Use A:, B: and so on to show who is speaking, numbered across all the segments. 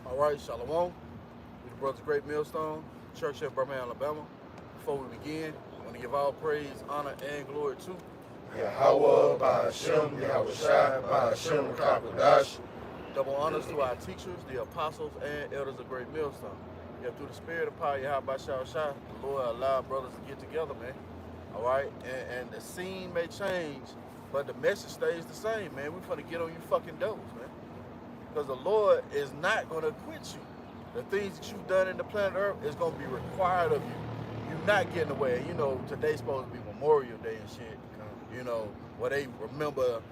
A: All right, Shalom. We're the Brothers Great Millstone, Church at Birmingham, Alabama. Before we begin, I want to give all praise, honor, and glory to
B: Yahawah, bahasham, Yahawashi, bahasham, Kal Halalyam.
A: double honors to our teachers, the apostles, and elders of Great Millstone. Yeah, through the spirit of power, Yahawashi, the Lord allowed brothers to get together, man. All right, and the scene may change, but the message stays the same, man. We're gonna get on you fucking devils, man. Because the Lord is not gonna quit you. The things that you've done in the planet Earth is gonna be required of you. You're not getting away. You know, today's supposed to be Memorial Day and shit. You know, where they remember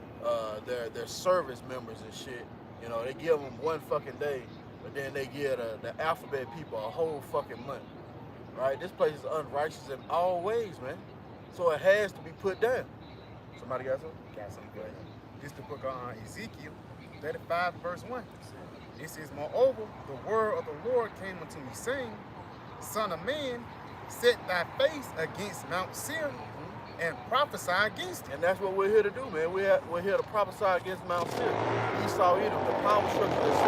A: their service members and shit. You know, they give them one fucking day, but then they give the alphabet people a whole fucking month. Right? This place is unrighteous in all ways, man. So it has to be put down. Somebody got something?
C: Got something good. This is the book of Ezekiel 35, verse 1. It says, moreover, the word of the Lord came unto me, saying, Son of man, set thy face against Mount Seir and prophesy against it.
A: And that's what we're here to do, man. We're here to prophesy against Mount Seir. Esau, Edom, the power structure that's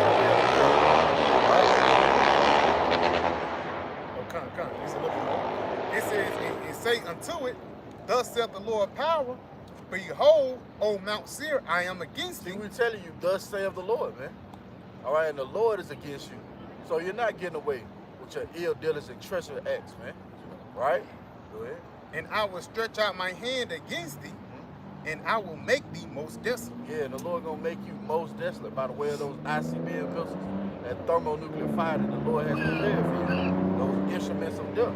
C: Come. It's a little bit more. It says, and say unto it, thus saith the Lord power, behold, O Mount Seir, I am against thee.
A: See, we're telling you, thus saith the Lord, man. All right, and the Lord is against you. So you're not getting away with your ill dealings and treacherous acts, man. Right? Go ahead.
C: And I will stretch out my hand against thee, and I will make thee most desolate.
A: Yeah, and the Lord gonna make you most desolate by the way of those ICBM missiles, that thermonuclear fire that the Lord has prepared for you, those instruments of death.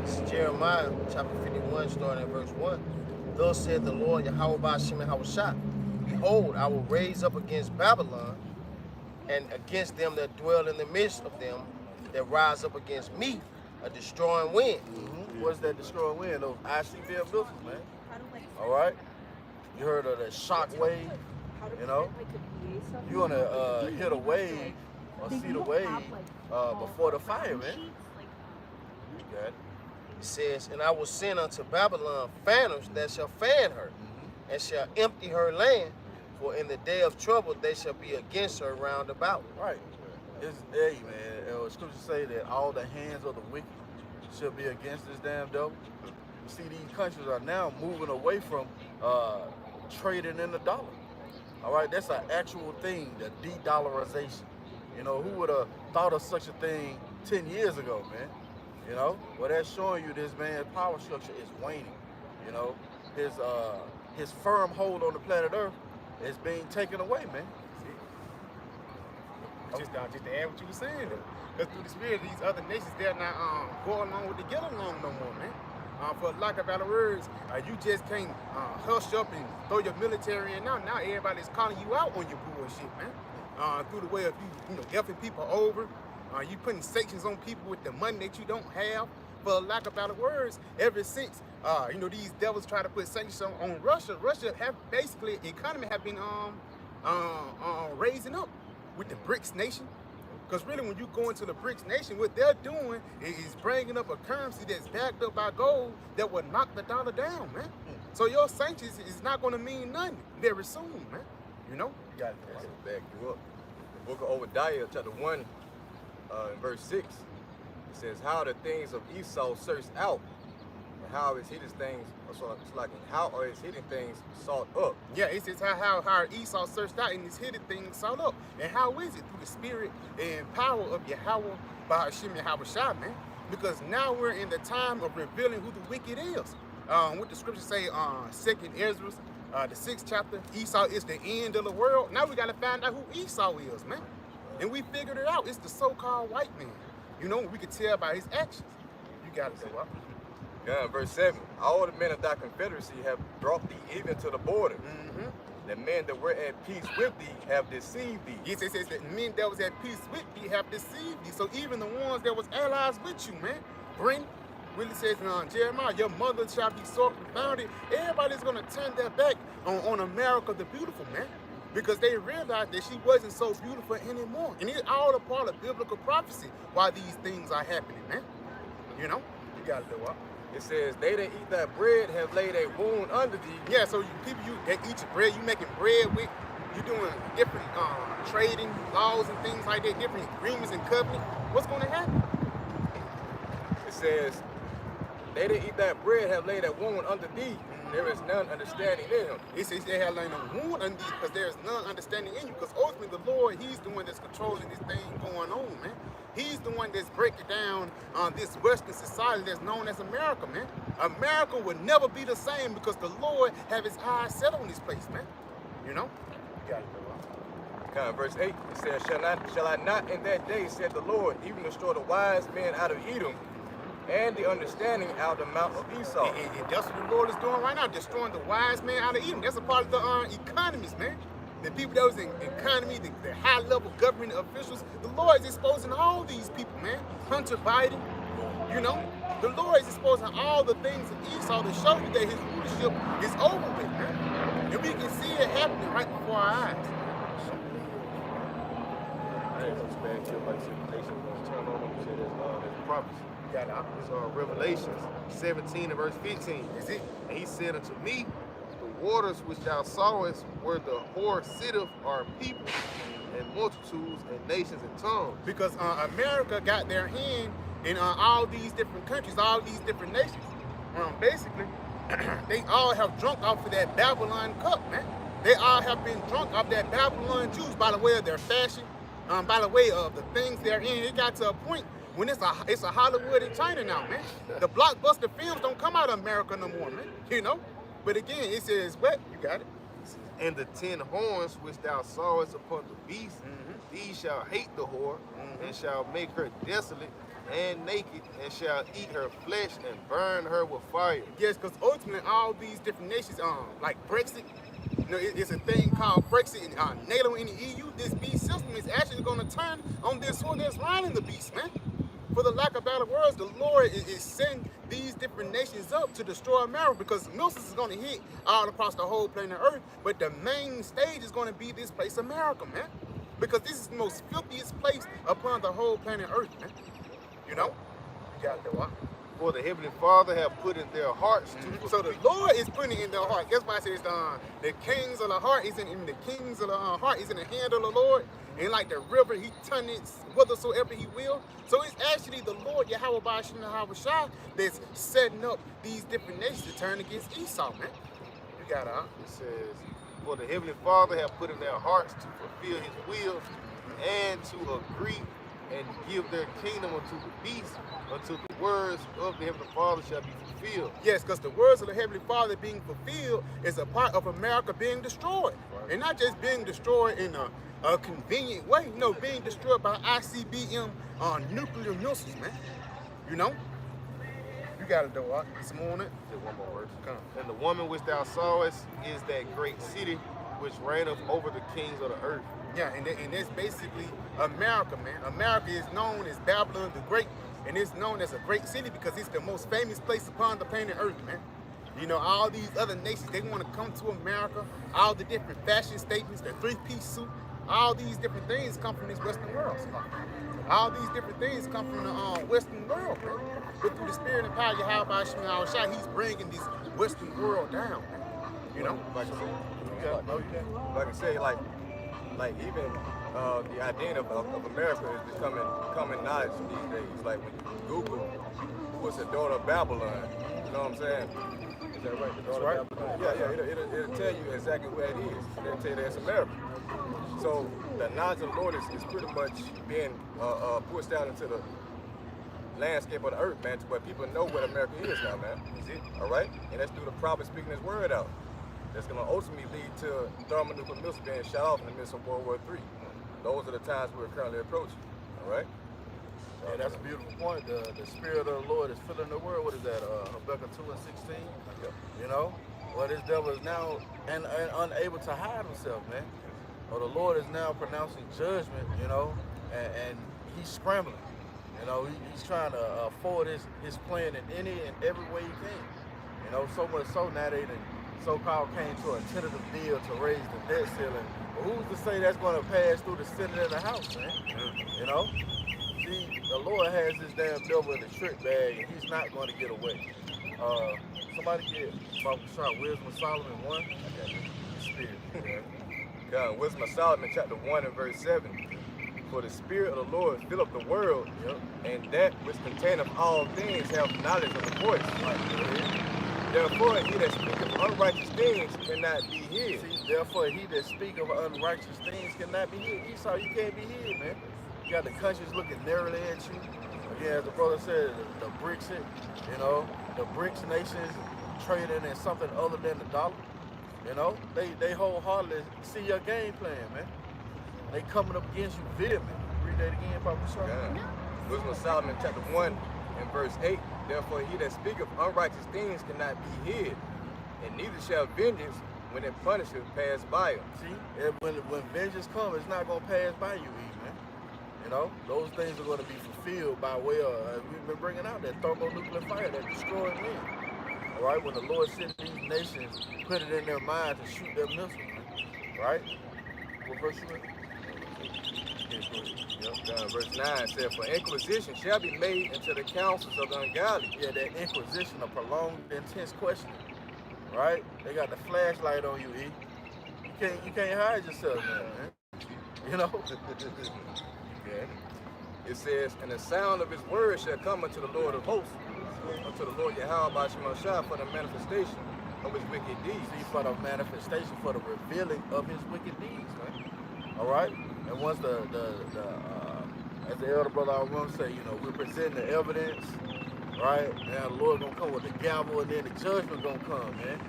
B: It's Jeremiah chapter 51, starting at verse 1. Thus said the Lord, Yahawah, bahasham, Yahawashi. Behold, I will raise up against Babylon and against them that dwell in the midst of them that rise up against me, a destroying wind.
A: What's that destroying wind? Those ICBM missiles, man. All right? You heard of the shock wave, you know? You're gonna hit a wave or see the wave before the fire, man. You got it.
B: It says, and I will send unto Babylon fanners that shall fan her, and shall empty her land, for in the day of trouble they shall be against her round about.
A: Right. It's, hey, man, scriptures say that all the hands of the wicked shall be against this damn devil. You see, these countries are now moving away from trading in the dollar. All right, that's an actual thing, the de-dollarization. You know, who would have thought of such a thing 10 years ago, man? You know, well, that's showing you this man's power structure is waning. You know, his firm hold on the planet Earth is being taken away, man.
C: Just to add what you were saying, because through the spirit of these other nations, they're not going along with the get along no more, man. For lack of better words, you just can't hush up and throw your military in now. Now everybody's calling you out on your bullshit, man. Through the way of you know, effing people over, you putting sanctions on people with the money that you don't have. For lack of better words, ever since you know, these devils try to put sanctions on Russia, Russia have basically economy have been raising up with the BRICS nation. Because really, when you go into the BRICS nation, what they're doing is bringing up a currency that's backed up by gold that will knock the dollar down, man. So your sanctions is not going to mean nothing very soon, man. You know?
D: You got to back you up. The book of Obadiah, chapter 1, in verse 6, it says, how the things of Esau searched out, and how his hidden things, how are his hidden things sought up?
C: Yeah, it says how Esau searched out and his hidden things sought up. And how is it? Through the spirit and power of Yahawah, bahasham, Yahawashi, man. Because now we're in the time of revealing who the wicked is. What the scriptures say, 2nd Ezra, the 6th chapter, Esau is the end of the world. Now we got to find out who Esau is, man. And we figured it out. It's the so-called white man. You know, we could tell by his actions. You got it, so
D: Verse 7. All the men of thy confederacy have brought thee even to the border. The men that were at peace with thee have deceived thee.
C: Yes, it says that men that was at peace with thee have deceived thee. So even the ones that was allies with you, man. Bring really says in Jeremiah, your mother shall be sore confounded. Everybody's going to turn their back on America the beautiful, man. Because they realized that she wasn't so beautiful anymore. And it's all a part of biblical prophecy why these things are happening, man. You know? You got to do what?
D: It says, they that eat thy bread have laid a wound under thee.
C: Yeah, so people that eat your bread, you making bread with, you doing different trading laws and things like that, different agreements and covenants. What's going to happen?
D: It says, they that eat thy bread have laid a wound under thee. There is none understanding in him.
C: It says they have laid a wound under thee because there is none understanding in you. Because ultimately the Lord, he's the one that's controlling this thing going on, man. He's the one that's breaking down this Western society that's known as America, man. America will never be the same because the Lord have his eyes set on this place, man. You know? You got it,
D: Verse 8, it says, shall I not in that day, said the Lord, even destroy the wise men out of Edom, and the understanding out of the mount of Esau.
C: And that's what the Lord is doing right now, destroying the wise man out of Edom. That's a part of the economies, man. The people that was in economy, the high-level government officials, the Lord is exposing all these people, man. Hunter Biden, you know. The Lord is exposing all the things of Esau to show you that his rulership is over with, man. And we can see it happening right before our eyes.
B: Prophecy. Got it. It's Revelations 17 and verse 15.
C: Is it?
B: And he said unto me, the waters which thou sawest where the whore sitteth are people and multitudes and nations and tongues.
C: Because America got their hand in all these different countries, all these different nations. Basically, they all have drunk off of that Babylon cup, man. They all have been drunk off that Babylon juice by the way of their fashion, by the way of the things they're in. It got to a point when it's a Hollywood in China now, man. The blockbuster films don't come out of America no more, man. You know? But again, it says what? You got it.
B: And the 10 horns which thou sawest upon the beast, these shall hate the whore, and shall make her desolate and naked, and shall eat her flesh and burn her with fire.
C: Yes, because ultimately all these different nations, like Brexit, you know, it's a thing called Brexit, and NATO and the EU, this beast system is actually going to turn on this one that's running the beast, man. For the lack of better words, the Lord is setting these different nations up to destroy America because missiles is going to hit all across the whole planet Earth, but the main stage is going to be this place, America, man. Because this is the most filthiest place upon the whole planet Earth, man. You know? You got to know.
B: For the Heavenly Father have put in their hearts to
C: So the Lord is putting it in their heart. That's why it says the kings of the heart is in the kings of the heart is in the hand of the Lord. And like the river, he turned it whithersoever he will. So it's actually the Lord, Yahawah, bahasham, Yahawashi, that's setting up these different nations to turn against Esau, man. You got it, huh?
B: It says, for the Heavenly Father have put in their hearts to fulfill his will and to agree and give their kingdom unto the beast, until the words of the Heavenly Father shall be fulfilled.
C: Yes, because the words of the Heavenly Father being fulfilled is a part of America being destroyed. Right. And not just being destroyed in a convenient way, you know, being destroyed by ICBM nuclear missiles, man. You know? You got it, though. Some more on it?
B: Just one more verse. Come. And the woman which thou sawest is that great city which reigneth over the kings of the earth.
C: Yeah, and that's basically America, man. America is known as Babylon the Great, and it's known as a great city because it's the most famous place upon the planet Earth, man. You know, all these other nations, they want to come to America, all the different fashion statements, the three-piece suit, all these different things come from this Western world. All these different things come from the Western world, man. But through the spirit and power of Yahawah, bahasham, Yahawashi, he's bringing this Western world down, man. You know?
D: Like I say, like even the identity of America is becoming knowledge these days. Like when you Google what's the daughter of Babylon, you know what I'm saying? Is that right? The daughter of Babylon? Yeah, it'll tell you exactly where it is. It'll tell you that it's America. So the knowledge of the Lord is pretty much being pushed out into the landscape of the earth, man, to where people know what America is now, man. Is it? All right? And that's through the prophet speaking his word out. That's going to ultimately lead to thermonuclear missiles being shot off in the midst of World War III. Those are the times we're currently approaching, all right?
A: Yeah, that's a beautiful point. The Spirit of the Lord is filling the world. What is that? Habakkuk 2:16.
D: Yep.
A: You know? Well, this devil is now and unable to hide himself, man. Or the Lord is now pronouncing judgment, you know, and he's scrambling. You know, he's trying to forward his plan in any and every way he can. You know, so much so now they so-called came to a tentative deal to raise the debt ceiling. But who's to say that's going to pass through the Senate and the House, man? You know? See, the Lord has this damn devil in the trick bag, and he's not going to get away. Somebody get bahasham, Wisdom of Solomon 1. Spirit. Yeah.
D: God, Wisdom of Solomon, chapter 1 and verse 7. For the Spirit of the Lord fill up the world, and that which containeth all things have knowledge of the voice. Therefore, he that speaketh unrighteous things cannot be hid.
A: See, therefore, he that speak of unrighteous things cannot be hid. Esau, you can't be hid, man. You got the countries looking narrowly at you. Again, as the brother said, the BRICS, you know, the BRICS nations trading in something other than the dollar. You know, they wholeheartedly see your game plan, man. They coming up against you vehemently. Read that again, Papa Shaw.
D: Yeah. Wisdom of Solomon, chapter 1 and verse 8. Therefore, he that speaketh unrighteous things cannot be hid, and neither shall vengeance when it punisheth pass by him.
A: See, and when vengeance comes, it's not going to pass by you, man. You know, those things are going to be fulfilled by way of, we've been bringing out that thermonuclear fire that destroyed men. All right, when the Lord sent these nations, put it in their mind to shoot their missiles, man. Right? What verse you in?
D: Yep. Verse 9 said, for inquisition shall be made into the counsels of the ungodly.
A: Yeah, that inquisition, a prolonged, intense questioning. Right? They got the flashlight on you, E. You can't hide yourself, man. You know?
D: Yeah. It says, and the sound of his word shall come unto the Lord of hosts, unto the Lord Yahawashi for the manifestation of his wicked deeds.
A: See, for the manifestation, for the revealing of his wicked deeds, man. All right? And once as the elder brother I want to say, you know, we're presenting the evidence, right? Now the Lord gonna come with the gavel, and then the judgment gonna come, man.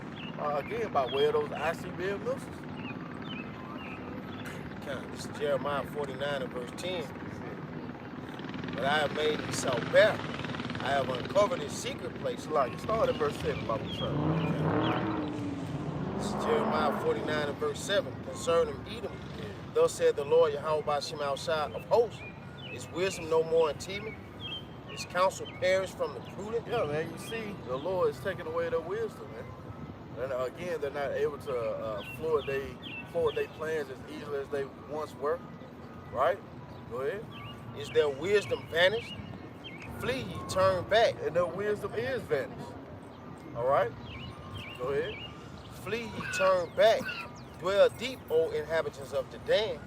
A: Again, by way of those ICBM missiles.
B: This is Jeremiah 49 and verse 10. But I have made Esau bare. I have uncovered his secret place.
A: Like, start at verse 7, Bible Son.
B: This is Jeremiah 49 and verse 7. Concerning Edom, thus said the Lord Yahawashi of hosts, is wisdom no more in Teman? His counsel perished from the prudent?
A: Yeah, man, you see, the Lord is taking away their wisdom, man. And again, they're not able to forward their plans as easily as they once were. Right? Go ahead.
B: Is their wisdom vanished? Flee ye, turn back.
A: And their wisdom is vanished. All right? Go ahead.
B: Flee ye, turn back. Dwell deep, O inhabitants of Dedan,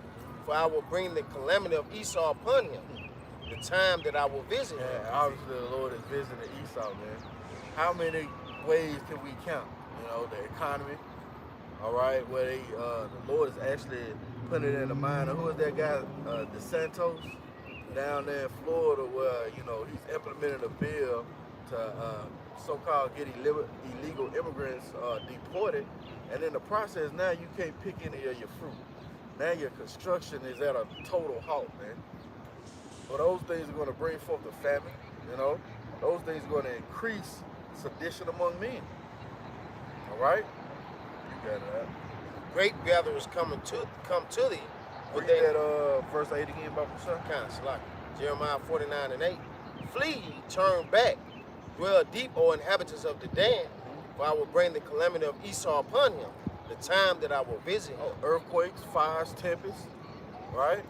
B: for I will bring the calamity of Esau upon him, the time that I will visit him.
A: Yeah, obviously the Lord is visiting Esau, man. How many ways can we count? You know, the economy, all right, where the Lord is actually putting it in the mind of, who is that guy, DeSantos, down there in Florida, where, you know, he's implemented a bill to so-called get illegal immigrants deported, and in the process, now you can't pick any of your fruit. Now your construction is at a total halt, man. So those things are going to bring forth the famine, you know. Those things are going to increase sedition among men. All right? You got it.
B: Great gatherers come to thee.
A: Read that verse 8 again, Bible Son.
B: Kind of like Jeremiah 49 and 8. Flee ye, turn back. Dwell deep, O inhabitants of Dedan, for I will bring the calamity of Esau upon him, the time that I will visit him.
A: Earthquakes, fires, tempests, right?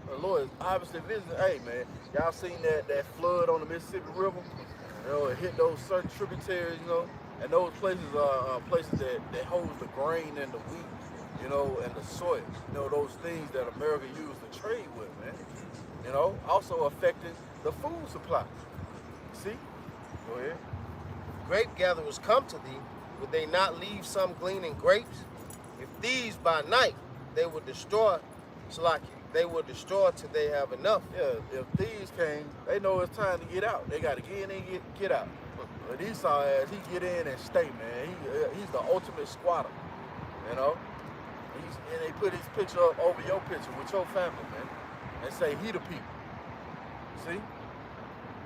A: The Lord is obviously visiting. Hey, man, y'all seen that flood on the Mississippi River? You know, it hit those certain tributaries, you know, and those places are places that holds the grain and the wheat, you know, and the soy, you know, those things that America used to trade with, man. You know, also affecting the food supply. See? Go ahead.
B: Grape gatherers come to thee, would they not leave some gleaning grapes? If these by night they would destroy, they will destroy till they have enough.
A: Yeah, if thieves came, they know it's time to get out. They got to get in and get out. But Esau, as he get in and stay, man, he's the ultimate squatter, you know? And they put his picture up over your picture with your family, man, and say, he the people. See?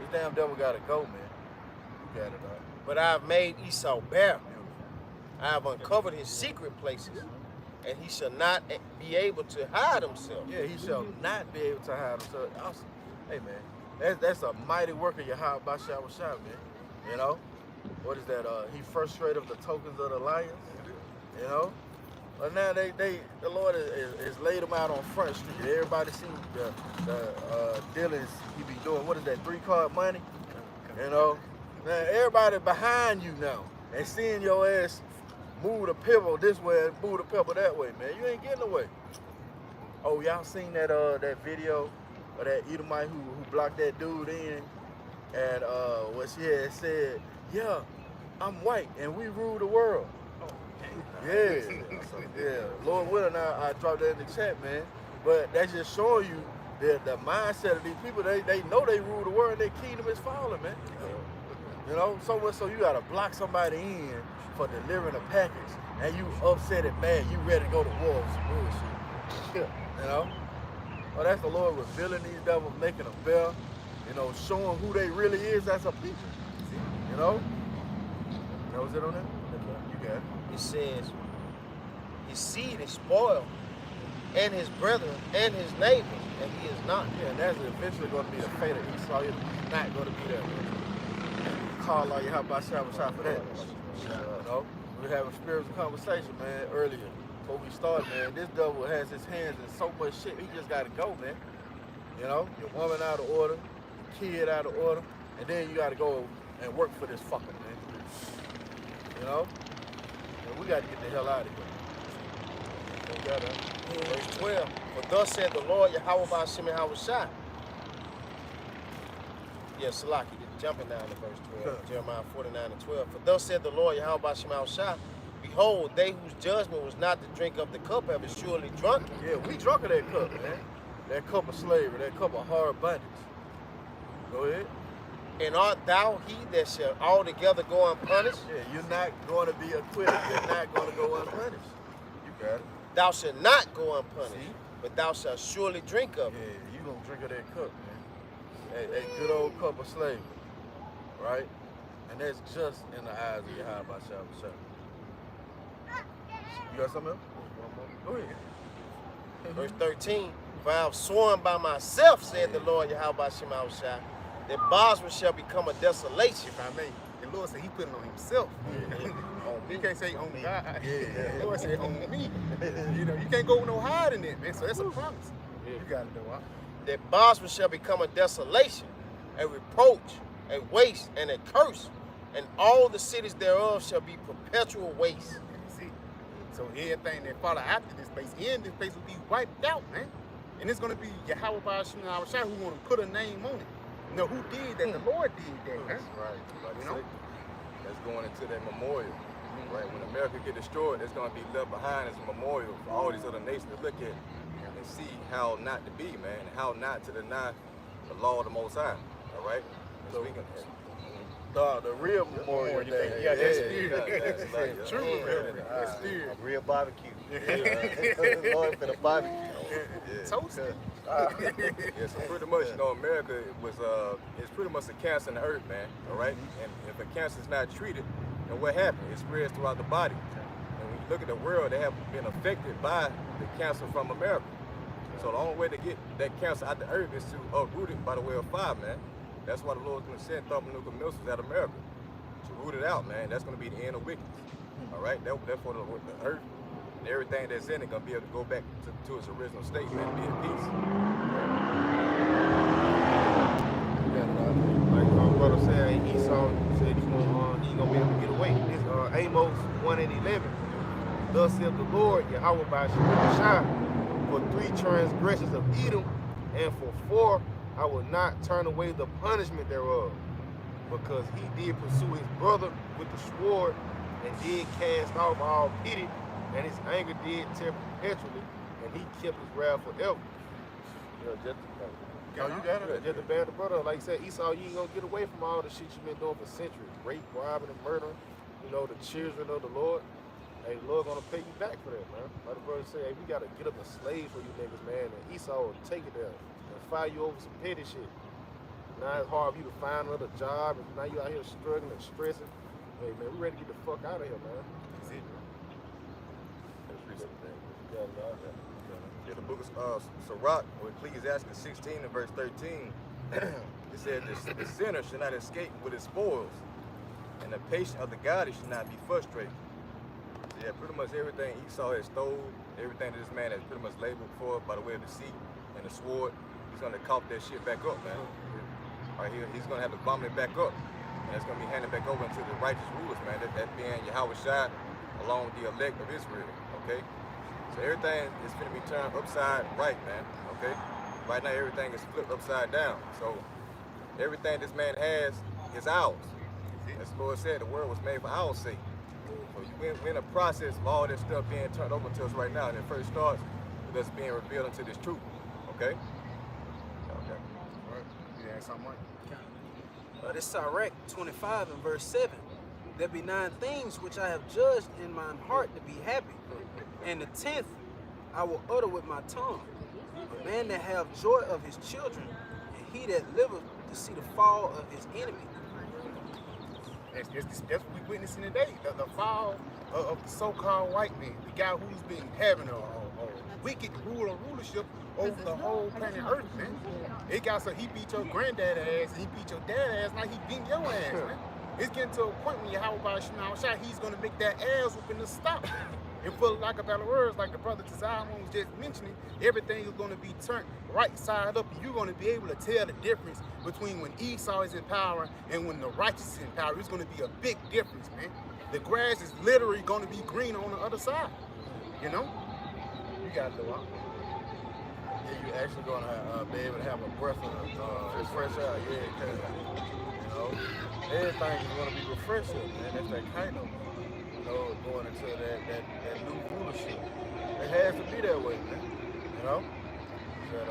A: This damn devil gotta go, man. You got it, dog.
B: But I've made Esau bare. I have uncovered his secret places, and he shall not be able to hide himself.
A: Yeah, he shall not be able to hide himself. Awesome. Hey, man, that's a mighty work of Yahawashi, man. You know? What is that? He frustrated the tokens of the lions. You know? But now the Lord is laid them out on Front Street. Everybody see the dealings he be doing. What is that? 3-card money? You know? Now everybody behind you now and seeing your ass move the pebble this way and move the pebble that way, man. You ain't getting away. Oh, y'all seen that that video of that Edomite who blocked that dude in? And what she had said, yeah, I'm white and we rule the world. Yeah, yeah. Lord willing, I dropped that in the chat, man. But that's just showing you the mindset of these people. They know they rule the world and their kingdom is falling, man. You know, so much so you gotta block somebody in for delivering a package, and you upset and mad. You ready to go to war with some bullshit. You know? Well, that's the Lord revealing these devils, making them bear. You know, showing who they really is as a people. You know? That was it on that? You got it.
B: It says, his seed is spoiled, and his brethren, and his neighbors, and he is not.
A: Yeah, and that's eventually going to be the fate of Esau. He's not going to be there. Kal Halalyam Yahawah for that. You know, we were having spiritual conversation, man, earlier. Before we started, man, this devil has his hands in so much shit, he just got to go, man. You know, your woman out of order, your kid out of order, and then you got to go and work for this fucker, man. You know? And we got to get the hell out of here.
B: Verse 12. For thus said the Lord Yahawah bahasham Yahawashi. Yeah, Salaki, jumping down to verse 12. Jeremiah 49:12. For thus said the Lord Yahawah bahasham Yahawashi. Behold, they whose judgment was not to drink of the cup have surely drunk.
A: Yeah, we drunk of that cup, man. That cup of slavery, that cup of hard bondage. Go ahead.
B: And art thou he that shall altogether go unpunished?
A: Yeah, you're not going to be acquitted. You're not going to go unpunished. You got it.
B: Thou shalt not go unpunished,
A: See?
B: but thou shalt surely drink of it.
A: Yeah, you going to drink of that cup, man. That good old cup of slavery, right? And that's just in the eyes of Yahawashi. You got something else? Go ahead.
B: Verse 13. For I have sworn by myself, said the Lord Yahawah bahasham Yahawashi, that Basra shall become a desolation.
C: If I may, the Lord said he put it on himself. You can't say on God. The Lord said on me. You know, you can't go no higher than that, man. So that's a promise. You got to know.
B: That Basra shall become a desolation, a reproach, a waste, and a curse, and all the cities thereof shall be perpetual waste.
C: See? So everything that follow after this place, will be wiped out, man. And it's going to be Yahawashi Yahawashi who going to put a name on it. You know, who did that? The Lord did that, huh?
D: Right. Like
C: You know?
D: That's going into that memorial. Right. When America get destroyed, it's going to be left behind as a memorial for all these other nations to look at and see how not to be, man, and how not to deny the law of the Most High. All right.
A: So, the real memorial day.
C: Yeah, that's
D: that's
C: true. That's
B: A
C: spirit.
B: real barbecue.
A: Lord for the barbecue.
C: Toasted.
D: Yeah, so pretty much, you know, America it's pretty much a cancer in the earth, man. All right, and if a cancer is not treated, then what happens? It spreads throughout the body. And when you look at the world, they have been affected by the cancer from America. So the only way to get that cancer out the earth is to uproot it by the way of fire, man. That's why the Lord's going to send thermonuclear missiles at America to root it out, man. That's going to be the end of wickedness. All right, therefore the earth and everything that's in it going to be able to go back to its original state, man, and be at peace.
B: Like my brother said, Esau said he ain't gonna be able to get away. This Amos 1:11. Thus saith the Lord Yahawah bahasham Yahawashi, for 3 transgressions of Edom, and for 4 I will not turn away the punishment thereof, because he did pursue his brother with the sword, and did cast off all pity, and his anger did tear perpetually, and he kept his wrath forever. You know, just
A: You got it.
B: just to bear the brother. Like I said, Esau, you ain't gonna get away from all the shit you've been doing for centuries. Rape, robbing, and murdering, you know, the children of the Lord. Hey, the Lord gonna pay you back for that, man. Like the brother said, hey, we gotta get up a slave for you niggas, man. And Esau will take it there and fire you over some petty shit. You
C: Now it's hard for you to find another job, and now you out here struggling and stressing. Hey man, we ready to get the fuck out of here, man. That's it, bro.
D: Yeah, the book of Sirach, or Ecclesiastes 16 and verse 13, it said, the sinner should not escape with his spoils, and the patient of the godly should not be frustrated. So yeah, pretty much everything Esau has stole, everything that this man has pretty much labored for by the way of deceit and the sword, he's gonna cough that shit back up, man. Right here, he's gonna have to vomit it back up. And it's gonna be handed back over to the righteous rulers, man. That being Yahawashi, along with the elect of Israel, okay? So everything is gonna be turned upside right, man, okay? Right now, everything is flipped upside down. So everything this man has is ours. As the Lord said, the world was made for our sake. So we're in a process of all this stuff being turned over to us right now, and it first starts with us being revealed into this truth, okay? Okay.
C: All right. You ask something, Mike?
E: This is Sirach 25 and verse 7. There be 9 things which I have judged in mine heart to be happy, and the 10th I will utter with my tongue. A man that have joy of his children, and he that liveth to see the fall of his enemy.
C: That's what we're witnessing today. The fall of the so-called white man, the guy who's been having a wicked rulership over the whole planet Earth, man. It got so he beat your granddad ass, and he beat your dad ass, now he beating your ass, man. It's getting to a point when Yahawashi, he's gonna make that ass whooping to stop. And for lack of better words, like the brother Tazama was just mentioning, everything is gonna be turned right side up, and you're gonna be able to tell the difference between when Esau is in power and when the righteous is in power. It's gonna be a big difference, man. The grass is literally gonna be green on the other side, you know? You got the walk.
A: Yeah, you're actually gonna be able to have a breath of fresh air. Yeah, because you know everything is gonna be refreshing, man. That's that kind of, you know, going into that new rulership. It has to be that way, man. You know, that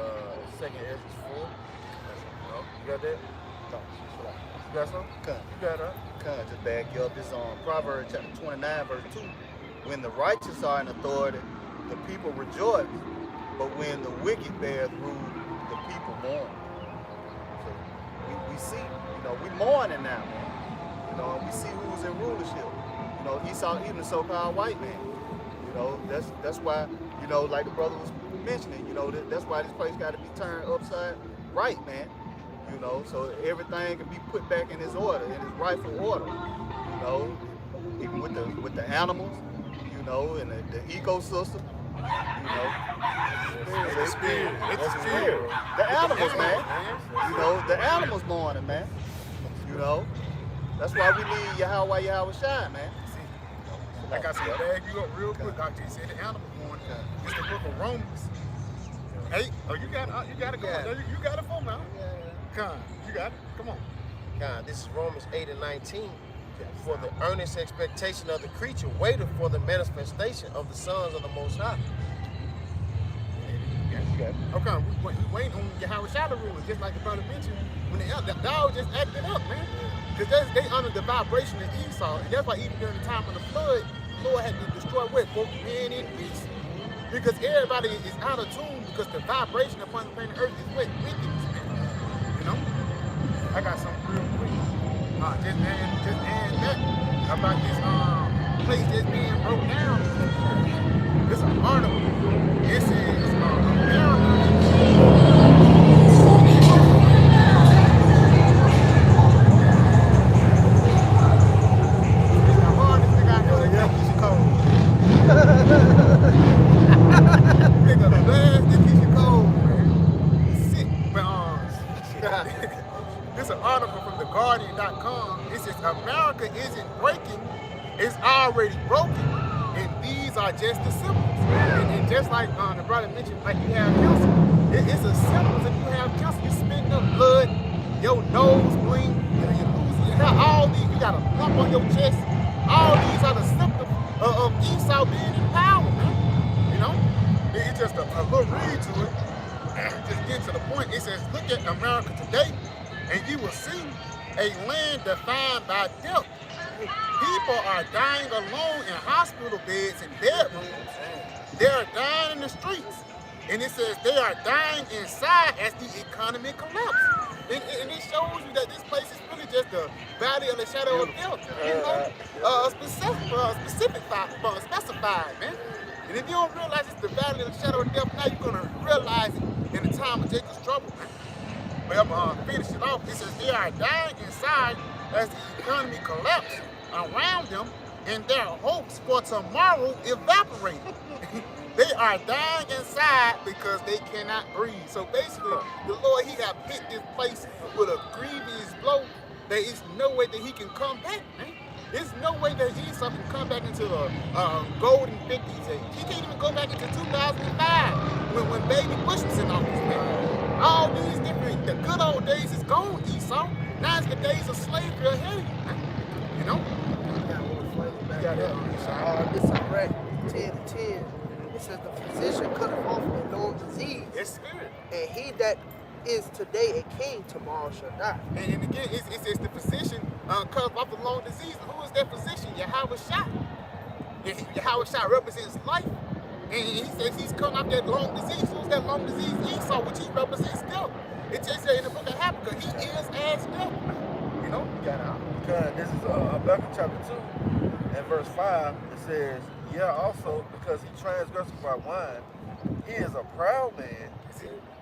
A: second Ezra 4. You know, you got that?
B: No,
A: You got something?
B: Come.
A: You got that?
B: Come, just back you up. It's on Proverbs chapter 29, verse 2. When the righteous are in authority, the people rejoice. But when the wicked bears rule, the people mourn. So we see, you know, we mourning now, man. You know, and we see who's in rulership. You know, Esau, even the so-called white man. You know, that's why, you know, like the brother was mentioning, you know, that's why this place got to be turned upside right, man. You know, so everything can be put back in its order, in its rightful order. You know, even with the animals, you know, and the ecosystem. You know,
C: It's the spirit.
B: the animals, man. You know, the animals mourning, man. You know, that's why we need Yahawashi, man.
C: I got some bag you up real quick. Doctor, you said the animal born. It's the book of Romans. Hey, oh, you got it going.
B: Yeah.
C: You got it for now. Come, you got it. Come on.
B: God, this is Romans 8 and 19. For the earnest expectation of the creature waited for the manifestation of the sons of the Most High.
C: Okay, we wait on Yahawashi to rule, just like the brother mentioned. When the dog just acted up, man. Because they under the vibration of Esau. And that's why even during the time of the flood, the Lord had to destroy what? Both man and beast. Because everybody is out of tune because the vibration upon the planet Earth is what? Wickedness, man. You know? I got something real quick. Just add that about this place that's being broke down. It's an article. It says America. It's the hardest thing I know to take is your cold. Nigga, the last thing is your cold, man. Sick, but this is an article from TheGuardian.com. It says America isn't breaking, it's already broken. And these are just the symptoms. And just like the brother mentioned, like you have cancer. It's a symptoms. If you have cancer, you're spitting up blood, your nose bleeding, you're losing your hair, all these, you got a lump on your chest. All these are the symptoms of Esau being in power, man. You know? It's just a little read to it. Just get to the point. It says, look at America today, and you will see a land defined by death. People are dying alone in hospital beds and bedrooms. They are dying in the streets. And it says they are dying inside as the economy collapses. And it shows you that this place is really just the valley of the shadow of death. You know, specified, man. And if you don't realize it's the valley of the shadow of death, now you're gonna realize it in the time of Jacob's trouble, man. But I'm gonna finish it off. It says they are dying inside as the economy collapses around them, and their hopes for tomorrow evaporate. They are dying inside because they cannot breathe. So basically, the Lord, he got hit this place with a grievous blow. There is no way that he can come back, man. There's no way that Esau can come back into the golden 50s age. He can't even go back into 2005 when Baby Bush was in office, man. All these different, the good old days is gone, Esau. Now it's the days of slavery ahead of you, man. You know?
F: This is Acquit 10:10. It says the physician cut off the known disease.
C: It's spirit.
F: And he that is today a king, tomorrow shall die.
C: And again, it's the physician cut off the long disease. Who is that physician? Yahawashi. Yahawashi represents life. And he says he's cutting off that long disease. Who's that long disease? Esau, which he represents death. It just says in the book of Habakkuk, he is as death. You know, you got out.
A: Because this is Habakkuk chapter 2 and verse 5. It says, yeah, also because he transgressed by wine, he is a proud man,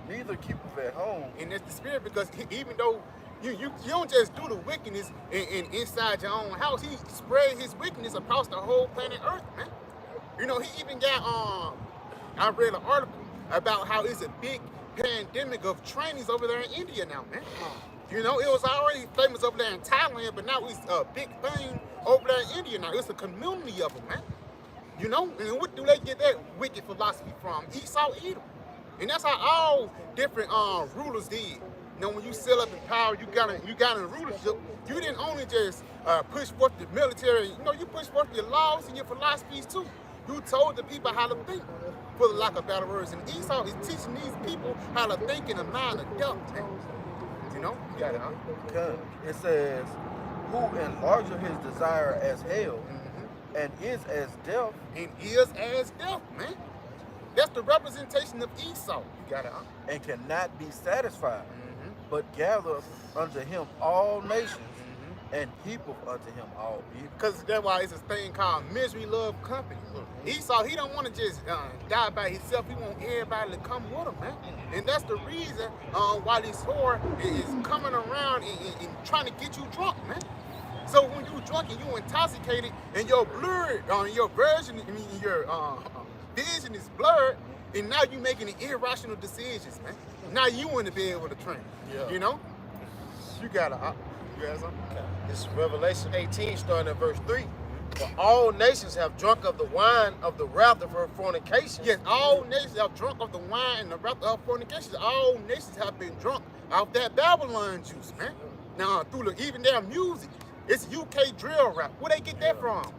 A: neither keepeth at home.
C: And that's the spirit, because even though you don't just do the wickedness inside your own house, he spread his wickedness across the whole planet Earth, man. You know, he even got, I read an article about how it's a big pandemic of trainees over there in India now, man. You know, it was already famous over there in Thailand, but now it's a big thing over there in India now. It's a community of them, man. You know, and what do they get that wicked philosophy from? Esau, Edom. And that's how all different rulers did. You know, when you set up in power, you got in rulership, you didn't only just push forth the military, you know, you push forth your laws and your philosophies too. You told the people how to think, for the lack of better words. And Esau is teaching these people how to think in a mind of death. You know, you got it, huh?
A: Because it says, who enlargeth his desire as hell, and is as death.
C: And is as death, man. That's the representation of Esau. You got it, huh?
A: And cannot be satisfied, but gathereth unto him all nations, and heapeth unto him all evil.
C: Because that's why it's a thing called misery love company. Esau, he don't want to just die by himself. He want everybody to come with him, man. And that's the reason why this whore is coming around and trying to get you drunk, man. So when you drunk and you intoxicated and your blurred, your version, your vision is blurred, and now you making irrational decisions, man. Now you in the bed with a train. Yeah. You know? You got something?
B: This is Revelation 18, starting at verse 3. For all nations have drunk of the wine of the wrath of her fornication.
C: Yes, all nations have drunk of the wine and the wrath of her fornication. All nations have been drunk of that Babylon juice, man. Now, through even their music, it's UK drill rap. Where they get that from?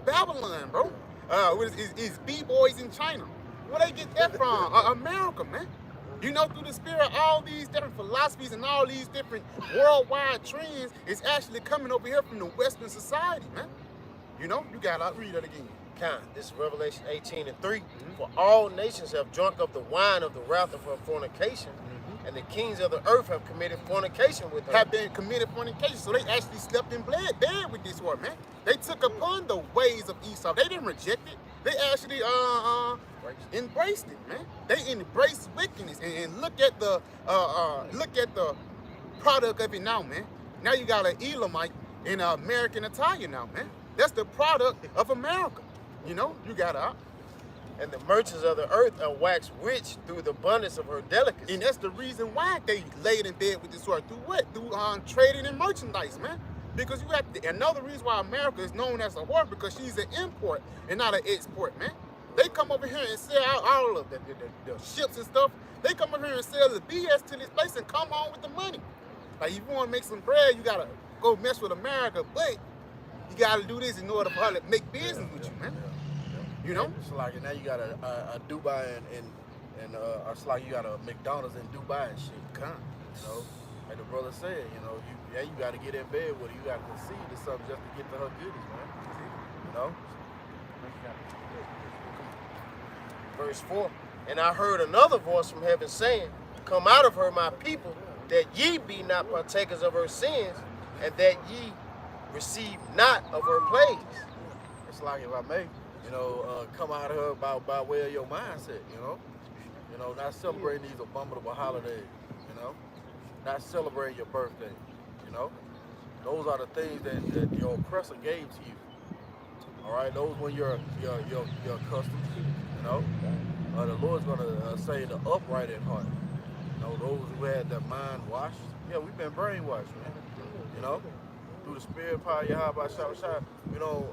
C: Babylon, bro. It's B-boys in China. Where they get that from? America, man. You know, through the spirit of all these different philosophies and all these different worldwide trends, it's actually coming over here from the Western society, man. You know, you gotta read that again.
B: This is Revelation 18 and 3. For all nations have drunk of the wine of the wrath of her fornication, and the kings of the earth have committed fornication with her.
C: Have been committed fornication, so they actually slept in bed with this whore, man. They took upon the ways of Esau. They didn't reject it. They actually embraced it, man. They embraced wickedness and look at the product of it now, man. Now you got an Elamite in American attire now, man. That's the product of America. You know, you got it.
B: And the merchants of the earth are waxed rich through the abundance of her delicacy.
C: And that's the reason why they laid in bed with this whore. Through what? Through trading and merchandise, man. Because you have to, another reason why America is known as a whore, because she's an import and not an export, man. They come over here and sell all of the ships and stuff. They come over here and sell the BS to this place and come home with the money. Like, if you want to make some bread, you got to go mess with America, but you got to do this in order for her to make business with you, man. You know?
A: It's like now you got a Dubai and it's like you got a McDonald's in Dubai and shit. You know, like the brother said, you know, you got to get in bed with her. You got to concede to something just to get to her goodies, man. You know?
B: Verse 4. And I heard another voice from heaven saying, come out of her, my people, that ye be not partakers of her sins, and that ye receive not of her plagues.
A: It's like if I may, come out of her by way of your mindset, not celebrating these abominable holidays, not celebrating your birthday, those are the things that your oppressor gave to you. All right, those when you're accustomed, the Lord's gonna say the upright in heart. Those who had their mind washed. Yeah, we've been brainwashed, man. Through the spirit power of Yahawashi, we don't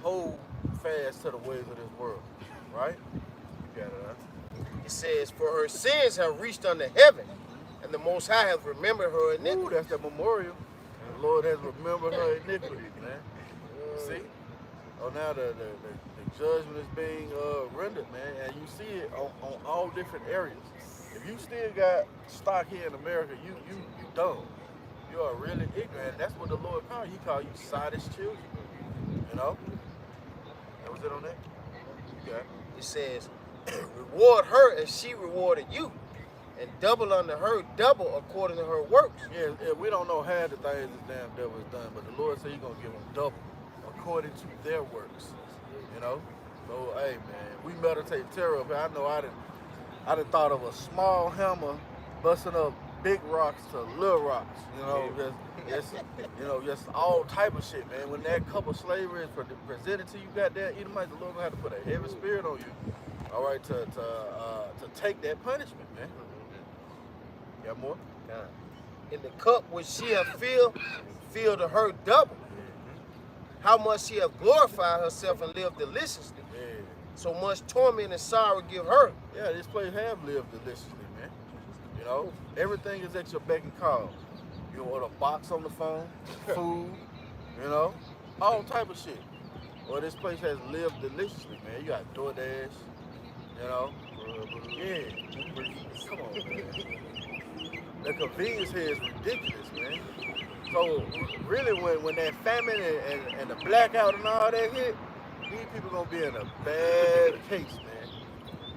A: hold fast to the ways of this world, right? You got it, huh?
B: It says, for her sins have reached unto heaven, and the Most High hath remembered her iniquity.
A: Ooh, that's the memorial. The Lord has remembered her iniquity, man. See? Oh, now the judgment is being rendered, man, and you see it on all different areas. If you still got stock here in America, you dumb. You are really ignorant. That's what the Lord called you. He called you sottish children. That was it on that? Okay.
B: It says, reward her as she rewarded you, and double unto her double according to her works.
A: Yeah, we don't know half the things this damn devil has done, but the Lord said he's going to give them double according to their works. So, hey, man, we meditate terror up here. I know I done thought of a small hammer busting up big rocks to little rocks, just all type of shit, man. When that cup of slavery is presented to you, goddamn Edomites, the Lord gonna have to put a heavy spirit on you, all right, to take that punishment, man. Got more?
B: In the cup which she hath filled to her double. How much she hath glorified herself and lived deliciously.
A: Yeah.
B: So much torment and sorrow give her.
A: Yeah, this place have lived deliciously, man. Everything is at your beck and call. You order a box on the phone, food, all type of shit. Well, this place has lived deliciously, man. You got DoorDash, yeah. Come on, man. The convenience here is ridiculous, man. So really, when that famine and the blackout and all that hit, these people gonna be in a bad case, man.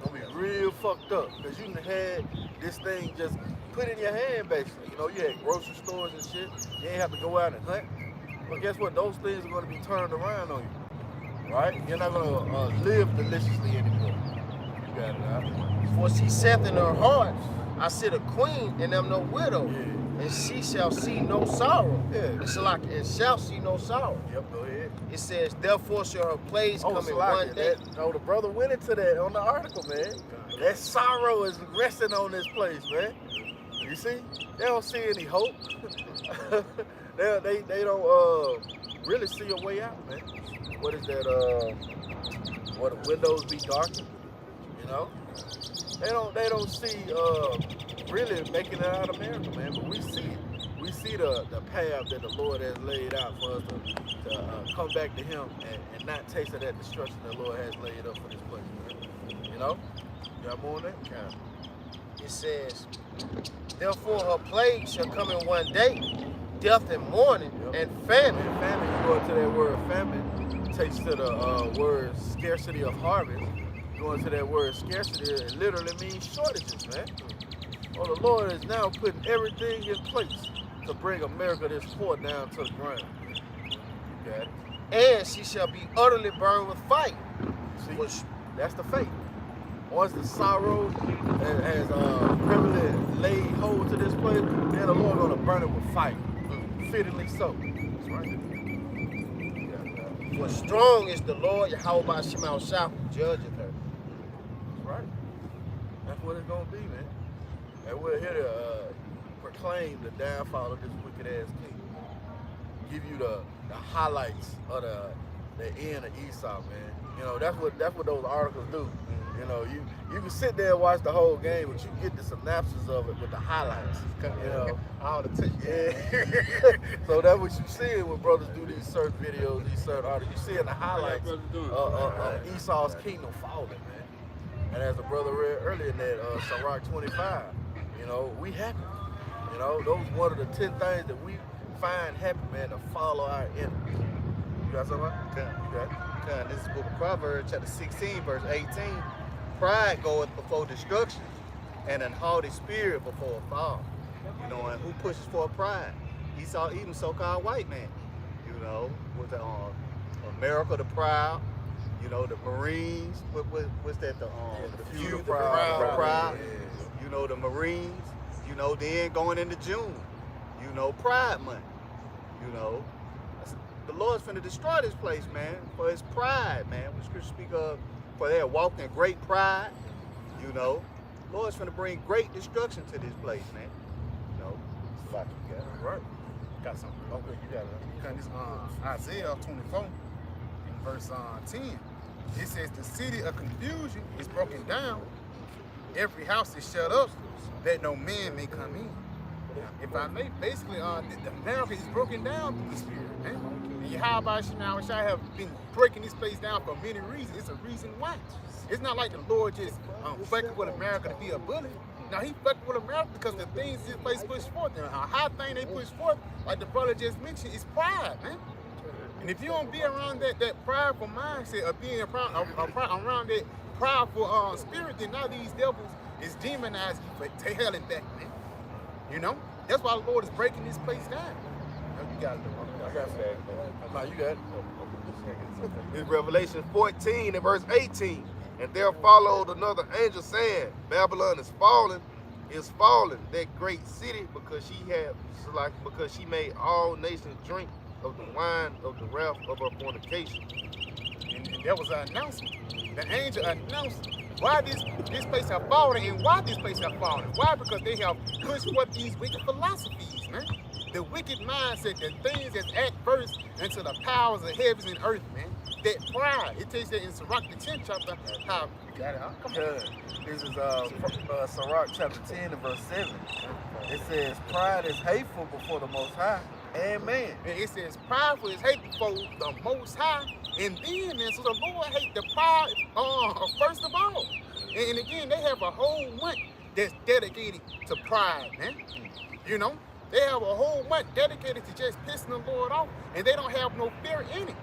A: Gonna be real fucked up because you done had this thing just put in your hand, basically. You had grocery stores and shit. You ain't have to go out and hunt. But guess what? Those things are gonna be turned around on you, right? You're not gonna live deliciously anymore. You got it, huh?
B: For she saith in her heart, I sit a queen and am no widow.
A: Yeah.
B: And she shall see no sorrow.
A: Yeah.
B: It's like, and shall see no sorrow.
A: Yep, go ahead.
B: It says, therefore shall her plagues come in one day.
A: The brother went into that on the article, man. That sorrow is resting on this place, man. You see? They don't see any hope. they don't really see a way out, man. What is that? What the windows be darkened? They don't see really making it out of America, man. But we see it. We see the path that the Lord has laid out for us to come back to Him and not taste of that destruction the Lord has laid up for this place, man. You got more on that?
B: Yeah. It says, therefore her plague shall come in one day, death and mourning, and famine.
A: And famine, you go into that word famine, takes to the word scarcity of harvest. Going to that word scarcity, it literally means shortages, man. Well, the Lord is now putting everything in place to bring America this poor down to the ground. You got it?
B: And she shall be utterly burned with fire.
A: See, that's the fate. Once the sorrow has criminally laid hold to this place, then the Lord gonna burn it with fire. Fittingly so. That's right.
B: For strong is the Lord Yahawashi who judgeth her.
A: Right. That's what it's gonna be, man. And we're here to proclaim the downfall of this wicked ass king. Give you the highlights of the end of Esau, man. That's what those articles do. You can sit there and watch the whole game, but you get the synopsis of it with the highlights.
C: All the touch.
A: Yeah. So that's what you see when brothers do these certain videos, these certain articles. You see in the highlights of Esau's kingdom falling, man. And as the brother read earlier in that Rawchaa 25, we happy. Those one of the 10 things that we find happy, man, to follow our enemies. You got something? Okay.
G: This is the book of Proverbs, chapter 16, verse 18. Pride goeth before destruction, and an haughty spirit before a fall. You know, and who pushes for pride? Esau, even so-called white man. You know, with the America the Proud. You know, the Marines. What's that? The few, the Proud.
A: Yeah.
G: You know, the Marines. You know, then going into June. You know, Pride Month. You know, the Lord's finna destroy this place, man, for his pride, man. When Scripture speak of, for they have walked in great pride. You know, Lord's finna bring great destruction to this place, man. You know, it's like you got it.
C: Right. Got something. Okay, you got it. Because this Isaiah 24, in verse 10, it says, the city of confusion is broken down. Every house is shut up, that no man may come in. If I may, basically, the America is broken down through the Spirit, man. And Yahawashi and I have been breaking this place down for many reasons. It's a reason why. It's not like the Lord just fucking with America to be a bully. Now, he fucking with America because the things this place push forth, and a high thing they push forth, like the brother just mentioned, is pride, man. And if you don't be around that prideful mindset of being around that prideful spirit, then now these devils is demonizing you for hell and back, man. You know? That's why the Lord is breaking this place down. You got it,
A: I got that. No, you got it.
B: It's Revelation 14 and verse 18. And there followed another angel saying, Babylon is fallen, that great city, because she made all nations drink of the wine of the wrath of her fornication.
C: And that was an announcement. The angel announced why this place have fallen and why this place have fallen. Why? Because they have pushed forth these wicked philosophies, man. The wicked mindset, the things that's adverse into the powers of heavens and earth, man. That pride. It takes that in Sirach the 10th chapter. How you got it? Huh? Come on.
A: This is Sirach chapter 10 and verse 7. It says, pride is hateful before the Most High and man.
C: And it says, prideful is hateful for the Most High. And then, man, so the Lord hates the pride first of all. And again, they have a whole month that's dedicated to pride, man. You know? They have a whole month dedicated to just pissing the Lord off, and they don't have no fear in it.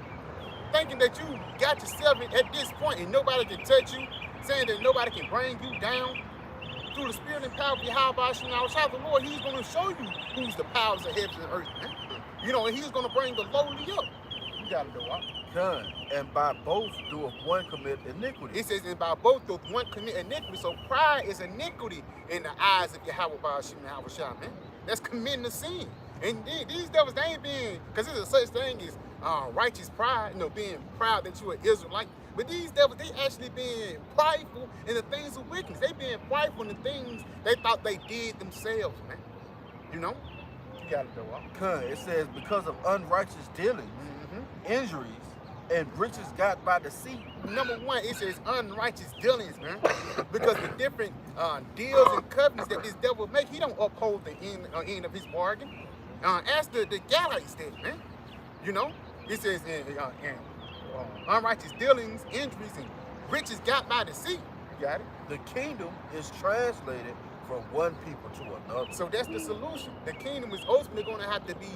C: Thinking that you got yourself at this point and nobody can touch you, saying that nobody can bring you down. Through the spirit and power of Yahawashi and Rawchaa, the Lord, he's going to show you who's the powers of heaven and earth, man. You know, and he's going to bring the lowly up. You got to know what?
A: Done. And by both doeth one commit iniquity.
C: It says, and by both doeth one commit iniquity. So pride is iniquity in the eyes of Yahawashi and Rawchaa, man. That's committing a sin. And these devils, they ain't being, because there's a such thing as righteous pride, you know, being proud that you're an Israelite. But these devils, they actually being prideful in the things of wickedness. They being prideful in the things they thought they did themselves, man. You know? You got to know what?
A: It says, because of unrighteous dealings, injuries, and riches got by deceit.
C: Number one, it says unrighteous dealings, man. Because the different deals and covenants that this devil make, he don't uphold the end of his bargain. Ask the Galileans did, man. You know? It says unrighteous dealings, injuries, and riches got by deceit. You got it?
A: The kingdom is translated from one people to another.
C: So that's the solution. The kingdom is ultimately going to have to be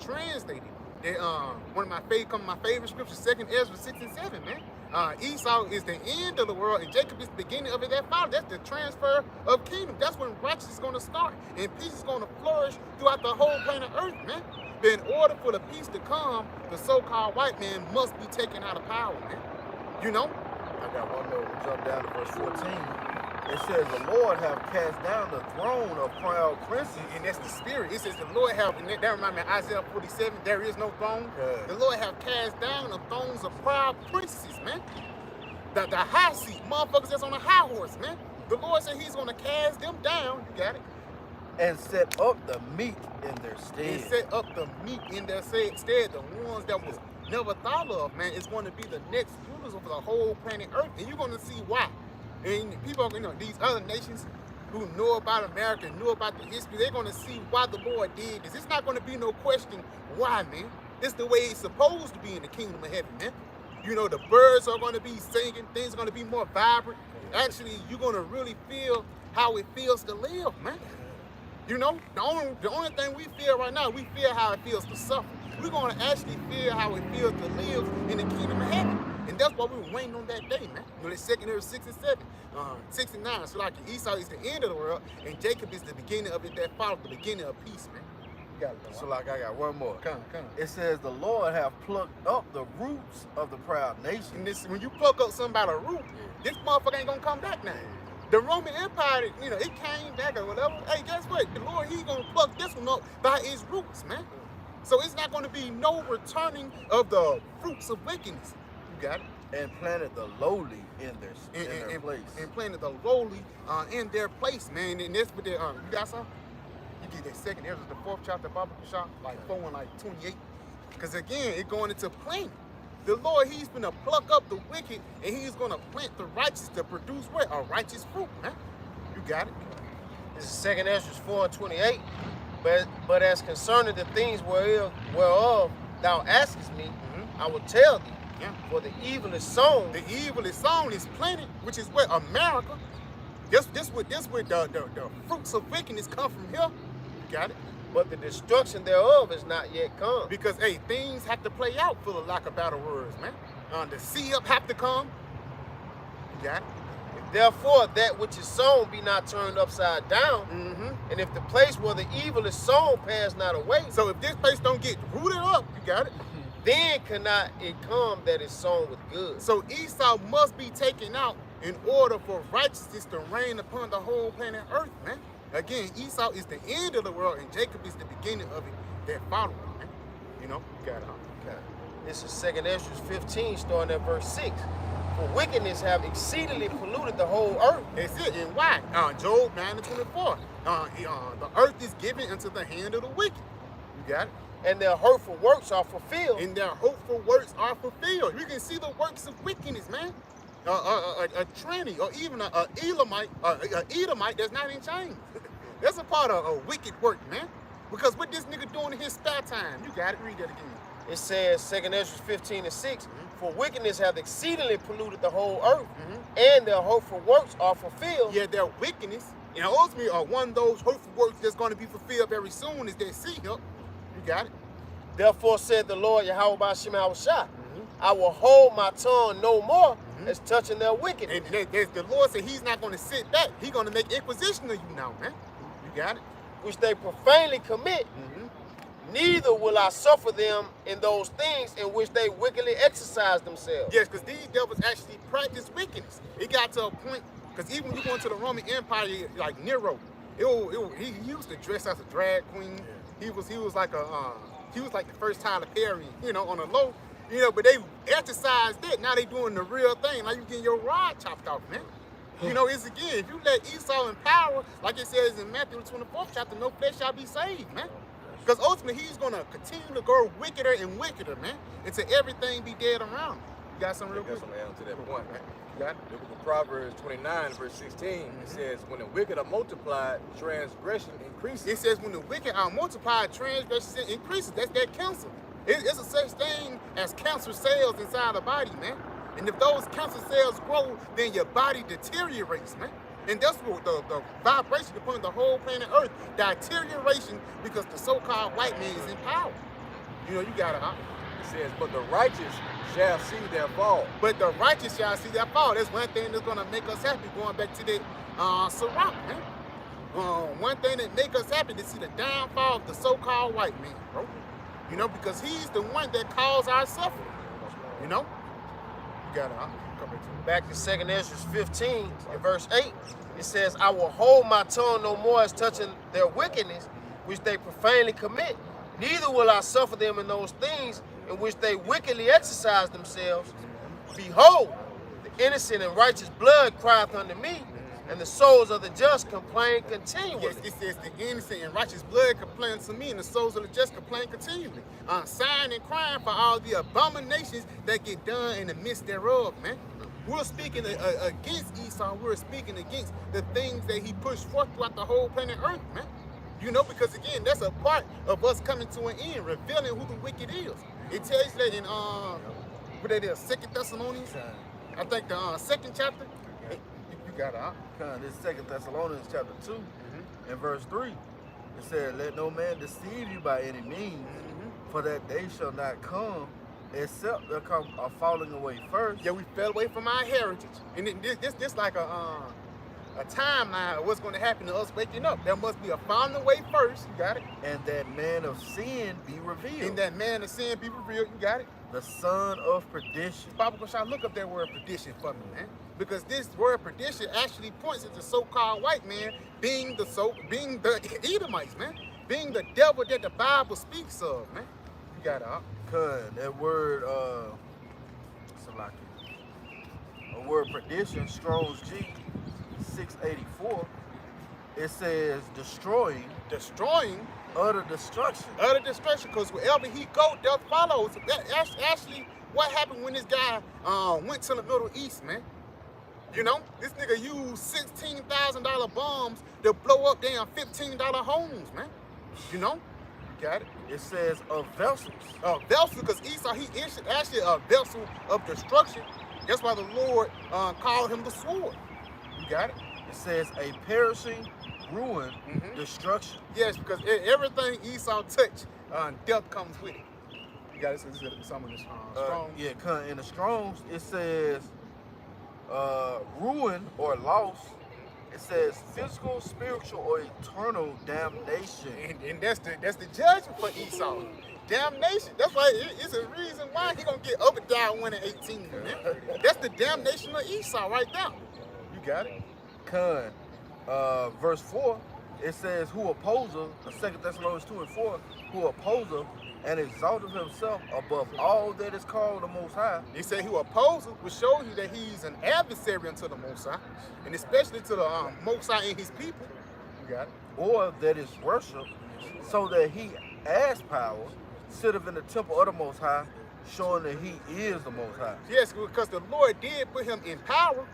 C: translated. One of my favorite scriptures, 2nd Ezra 6 and 7, man. Esau is the end of the world, and Jacob is the beginning of it. That follow. That's the transfer of kingdom. That's when righteousness is going to start, and peace is going to flourish throughout the whole planet Earth, man. But in order for the peace to come, the so-called white man must be taken out of power, man. You know?
A: I got one more. We'll jump down to verse 14. It says, the Lord have cast down the throne of proud princes.
C: And that's the spirit. It says the Lord have, and that reminds me of Isaiah 47, there is no throne. The Lord have cast down the thrones of proud princesses, man. The high seat, motherfuckers that's on a high horse, man. The Lord said he's going to cast them down. You got it?
A: And set up the meek in their stead.
C: And set up the meek in their stead. The ones that was never thought of, man. It's going to be the next rulers of the whole planet Earth. And you're going to see why. And people, you know, these other nations who know about America, knew about the history, they're going to see why the Lord did this. It's not going to be no question why, man. It's the way it's supposed to be in the kingdom of heaven, man. You know, the birds are going to be singing. Things are going to be more vibrant. Actually, you're going to really feel how it feels to live, man. You know, the only thing we feel right now, we feel how it feels to suffer. We're going to actually feel how it feels to live in the kingdom of heaven. And that's why we were waiting on that day, man. You know, the second era 6 and 7, 6 and 9. So like Esau is the end of the world, and Jacob is the beginning of it that followed, the beginning of peace, man. You got it,
A: So like I got one more.
C: Come.
A: It says the Lord have plucked up the roots of the proud nation.
C: And this, when you pluck up somebody a root, this motherfucker ain't gonna come back now. The Roman Empire, you know, it came back or whatever. Hey, guess what? The Lord, he gonna pluck this one up by its roots, man. So it's not gonna be no returning of the fruits of wickedness. You got it?
A: And planted the lowly in their place.
C: And planted the lowly in their place, man. And that's what they, you got something? You get that second, there's the 4th chapter of Bible shop, like 4 and like 28. Because again, it going into planting. The Lord, he's gonna pluck up the wicked, and he's gonna plant the righteous to produce what? A righteous fruit, man. You got it?
B: This is 2nd Ezra 4 and 28. But as concerning the things whereof thou askest me, I will tell thee.
C: Yeah.
B: For the evil is sown.
C: The evil is sown, is planted, which is where America. This where the fruits of wickedness come from here. You got it?
B: But the destruction thereof is not yet come.
C: Because hey, things have to play out for the lack of better words, man. The sea up have to come. You got it?
B: Therefore, that which is sown be not turned upside down. And if the place where the evil is sown pass not away,
C: So if this place don't get rooted up, you got it?
B: then cannot it come that is sown with good.
C: So Esau must be taken out in order for righteousness to reign upon the whole planet Earth, man. Again, Esau is the end of the world, and Jacob is the beginning of it that followed, man. You know, you got it.
B: Okay. This is 2nd Ezra 15, starting at verse 6. For wickedness have exceedingly polluted the whole earth.
C: That's it. And why? Job 9 and 24. The earth is given into the hand of the wicked. You got it?
B: And their hurtful works are fulfilled.
C: And their hopeful works are fulfilled. You can see the works of wickedness, man. A tranny or even a Edomite that's not in chains. That's a part of a wicked work, man. Because what this nigga doing in his spare time? You got it. Read that again.
B: It says, 2nd Ezra 15 and 6, for wickedness hath exceedingly polluted the whole earth, and their hurtful works are fulfilled.
C: Yeah, their wickedness, and ultimately one of those hurtful works that's going to be fulfilled very soon is that sea help. You got it?
B: Therefore said the Lord Yahawashi Yahawashi, I will hold my tongue no more as touching their wickedness.
C: And the Lord said he's not going to sit back. He's going to make inquisition of you now, man. You got it?
B: Which they profanely commit, neither will I suffer them in those things in which they wickedly exercise themselves.
C: Yes, because these devils actually practice wickedness. It got to a point, because even when you go into the Roman Empire, like Nero, he used to dress as a drag queen. He was like the first Tyler Perry, you know, on the low. You know, but they exercised that. Now they doing the real thing. Now you getting your rod chopped off, man. You know, it's again, if you let Esau in power, like it says in Matthew 24th chapter, no flesh shall be saved, man. Because ultimately he's gonna continue to grow wickeder and wickeder, man, until everything be dead around him. You got something real quick?
D: Something else to that point, man.
C: You got it?
D: The book of Proverbs 29, verse 16, it says, when the wicked are multiplied, transgression increases.
C: It says when the wicked are multiplied, transgression increases. That's that cancer. It's a such thing as cancer cells inside the body, man. And if those cancer cells grow, then your body deteriorates, man. And that's what the vibration upon the whole planet Earth, deterioration, because the so-called white man is in power. You know, you got it, huh?
D: It says, but the righteous shall see their fall.
C: But the righteous shall see their fall. That's one thing that's gonna make us happy, going back to that Sirach, man. One thing that make us happy to see the downfall of the so-called white man, bro. You know, because he's the one that caused our suffering. You know? You got it, huh? Come back to it.
B: Back to 2nd Ezra 15 and verse 8, it says, I will hold my tongue no more as touching their wickedness, which they profanely commit. Neither will I suffer them in those things in which they wickedly exercise themselves. Behold, the innocent and righteous blood crieth unto me, and the souls of the just complain continually.
C: Yes, it says the innocent and righteous blood complains to me, and the souls of the just complain continually. Sighing and crying for all the abominations that get done in the midst thereof, man. We're speaking against Esau. We're speaking against the things that he pushed forth throughout the whole planet Earth, man. You know, because again, that's a part of us coming to an end, revealing who the wicked is. It tells you that in what they did, 2nd Thessalonians, I think the 2nd chapter. You got it, huh?
A: This 2nd Thessalonians chapter 2 and verse 3. It said, let no man deceive you by any means, for that day shall not come Except there come a falling away first.
C: Yeah, we fell away from our heritage. And this like a timeline of what's going to happen to us waking up. There must be a falling away first. You got it?
A: And that man of sin be revealed.
C: And that man of sin be revealed. You got it?
A: The son of perdition.
C: Papa Gosha, look up that word perdition for me, man. Because this word perdition actually points at the so-called white man being the Edomites, man. Being the devil that the Bible speaks of, man. You got it, huh?
A: That word, a word perdition, Strong's G 684. It says destroying, utter destruction.
C: Utter destruction, because wherever he go, death follows. That's actually what happened when this guy went to the Middle East, man. You know, this nigga used $16,000 bombs to blow up damn $15 homes, man. You know, you got it.
A: It says of vessels.
C: Vessel, because Esau, he is actually a vessel of destruction. That's why the Lord called him the sword. You got it.
A: It says a perishing, ruin, destruction.
C: Yes, because everything Esau touched, death comes with it. You got it. So some of this strong.
A: Yeah, in the Strongs, it says ruin or loss. It says physical, spiritual, or eternal damnation.
C: And that's the judgment for Esau. Damnation. That's why it's a reason why he gonna get up and down 1 and 18, man. That's the damnation of Esau right there. You got it.
A: Verse 4, it says, who opposeth, 2 Thessalonians 2 and 4, who opposeth and exalteth himself above all that is called the Most High.
C: They say who opposes will show you that he's an adversary unto the Most High, and especially to the Most High and his people. You got it.
A: Or that is worship, so that he, as power, sitteth in the temple of the Most High, showing that he is the Most High.
C: Yes, because the Lord did put him in power,